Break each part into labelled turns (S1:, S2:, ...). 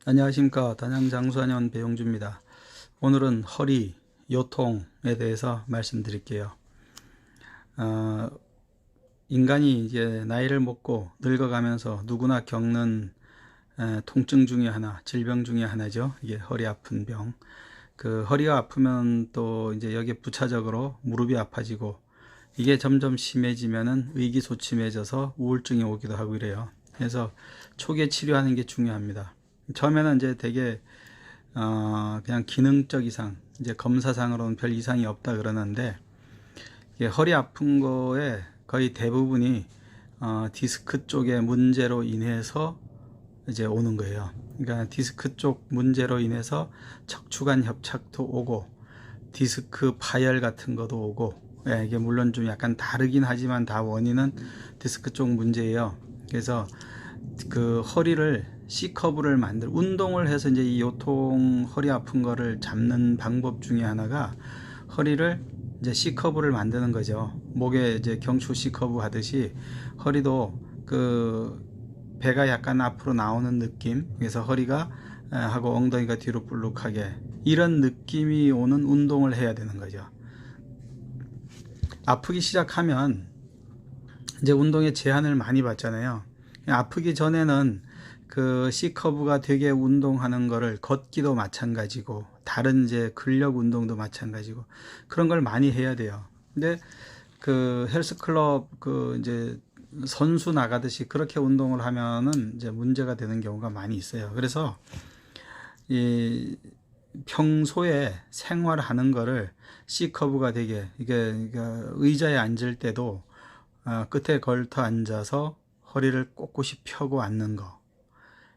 S1: 안녕하십니까. 단양장수한의원 배용주입니다. 오늘은 허리, 요통에 대해서 말씀드릴게요. 인간이 이제 나이를 먹고 늙어가면서 누구나 겪는 통증 중에 하나, 질병 중에 하나죠. 이게 허리 아픈 병. 그 허리가 아프면 또 이제 여기에 부차적으로 무릎이 아파지고 이게 점점 심해지면은 의기소침해져서 우울증이 오기도 하고 이래요. 그래서 초기에 치료하는 게 중요합니다. 처음에는 이제 되게 그냥 기능적 이상, 이제 검사상으로는 별 이상이 없다 그러는데 이게 허리 아픈 거에 거의 대부분이 디스크 쪽의 문제로 인해서 이제 오는 거예요. 그러니까 디스크 쪽 문제로 인해서 척추관 협착도 오고 디스크 파열 같은 것도 오고, 예, 이게 물론 좀 약간 다르긴 하지만 다 원인은 디스크 쪽 문제예요. 그래서 그 허리를 C커브를 운동을 해서 이제 이 요통 허리 아픈 거를 잡는 방법 중에 하나가 허리를 이제 C커브를 만드는 거죠. 목에 이제 경추 C커브 하듯이 허리도 그 배가 약간 앞으로 나오는 느낌, 그래서 허리가 하고 엉덩이가 뒤로 불룩하게 이런 느낌이 오는 운동을 해야 되는 거죠. 아프기 시작하면 이제 운동에 제한을 많이 받잖아요. 아프기 전에는 그 C커브가 되게 운동하는 거를 걷기도 마찬가지고 다른 이제 근력 운동도 마찬가지고 그런 걸 많이 해야 돼요. 근데 그 헬스클럽 그 이제 선수 나가듯이 그렇게 운동을 하면은 이제 문제가 되는 경우가 많이 있어요. 그래서 이 평소에 생활하는 거를 C커브가 되게 이게 의자에 앉을 때도 끝에 걸터 앉아서 허리를 꼿꼿이 펴고 앉는 거,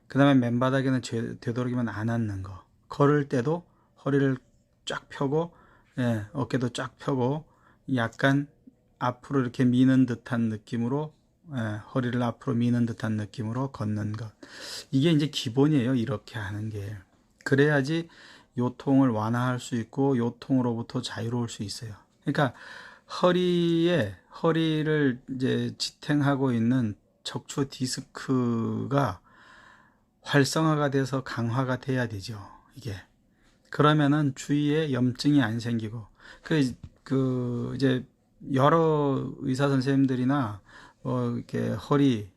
S1: 그 다음에 맨바닥에는 되도록이면 안 앉는 거, 걸을 때도 허리를 쫙 펴고, 예, 어깨도 쫙 펴고 약간 앞으로 이렇게 미는 듯한 느낌으로, 예, 허리를 앞으로 미는 듯한 느낌으로 걷는 것, 이게 이제 기본이에요. 이렇게 하는 게 그래야지 요통을 완화할 수 있고 요통으로부터 자유로울 수 있어요. 그러니까 허리를 이제 지탱하고 있는 척추 디스크가 활성화가 돼서 강화가 돼야 되죠. 이게 그러면은 주위에 염증이 안 생기고 이제 여러 의사 선생님들이나 이렇게 허리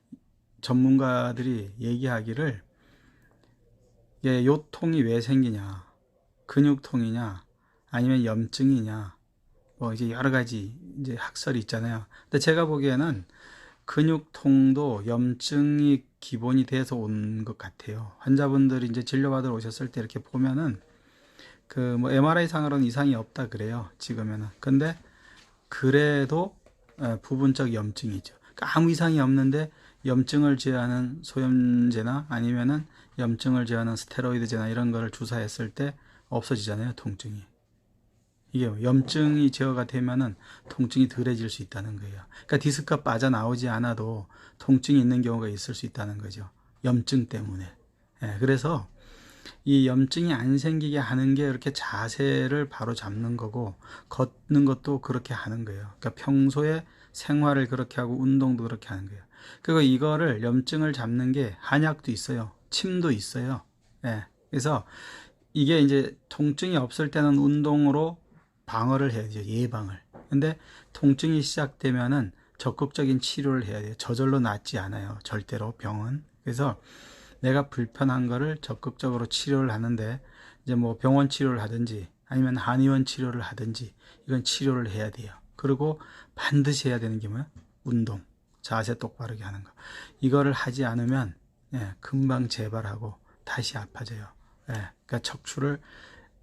S1: 전문가들이 얘기하기를 요통이 왜 생기냐, 근육통이냐, 아니면 염증이냐, 뭐 이제 여러 가지 이제 학설이 있잖아요. 근데 제가 보기에는 근육통도 염증이 기본이 돼서 온 것 같아요. 환자분들이 이제 진료받으러 오셨을 때 이렇게 보면은 그 뭐 MRI 상으로는 이상이 없다 그래요. 지금에는. 근데 그래도 부분적 염증이죠. 그러니까 아무 이상이 없는데 염증을 제어하는 소염제나 아니면은 염증을 제어하는 스테로이드제나 이런 거를 주사했을 때 없어지잖아요, 통증이. 이게 염증이 제어가 되면은 통증이 덜해질 수 있다는 거예요. 그러니까 디스크가 빠져나오지 않아도 통증이 있는 경우가 있을 수 있다는 거죠. 염증 때문에. 예, 그래서 이 염증이 안 생기게 하는 게 이렇게 자세를 바로 잡는 거고, 걷는 것도 그렇게 하는 거예요. 그러니까 평소에 생활을 그렇게 하고 운동도 그렇게 하는 거예요. 그리고 이거를 염증을 잡는 게 한약도 있어요. 침도 있어요. 예. 그래서 이게 이제 통증이 없을 때는 운동으로 방어를 해야 되죠. 예방을. 근데 통증이 시작되면은 적극적인 치료를 해야 돼요. 저절로 낫지 않아요. 절대로 병은. 그래서 내가 불편한 거를 적극적으로 치료를 하는데 이제 뭐 병원 치료를 하든지 아니면 한의원 치료를 하든지 이건 치료를 해야 돼요. 그리고 반드시 해야 되는 게 뭐야? 운동. 자세 똑바르게 하는 거. 이거를 하지 않으면 금방 재발하고 다시 아파져요. 그러니까 척추를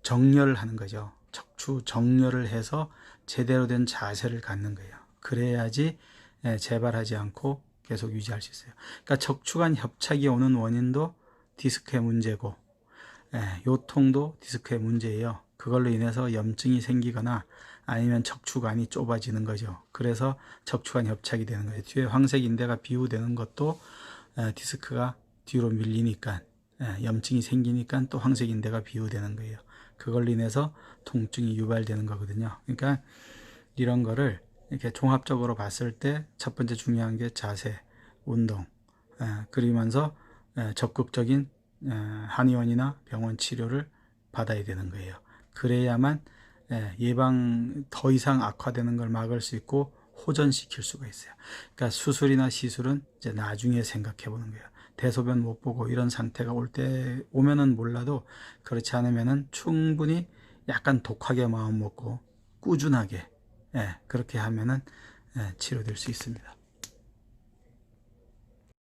S1: 정렬을 하는 거죠. 척추 정렬을 해서 제대로 된 자세를 갖는 거예요. 그래야지 재발하지 않고 계속 유지할 수 있어요. 그러니까 척추관 협착이 오는 원인도 디스크의 문제고, 요통도 디스크의 문제예요. 그걸로 인해서 염증이 생기거나 아니면 척추관이 좁아지는 거죠. 그래서 척추관 협착이 되는 거예요. 뒤에 황색 인대가 비우되는 것도 디스크가 뒤로 밀리니까, 염증이 생기니까 또 황색 인대가 비우되는 거예요. 그걸로 인해서 통증이 유발되는 거거든요. 그러니까 이런 거를 이렇게 종합적으로 봤을 때 첫 번째 중요한 게 자세, 운동, 그러면서 적극적인 한의원이나 병원 치료를 받아야 되는 거예요. 그래야만 예방 더 이상 악화되는 걸 막을 수 있고 호전시킬 수가 있어요. 그러니까 수술이나 시술은 이제 나중에 생각해 보는 거예요. 대소변 못 보고 이런 상태가 오면은 몰라도 그렇지 않으면은 충분히 약간 독하게 마음 먹고 꾸준하게 그렇게 하면은 치료될 수 있습니다.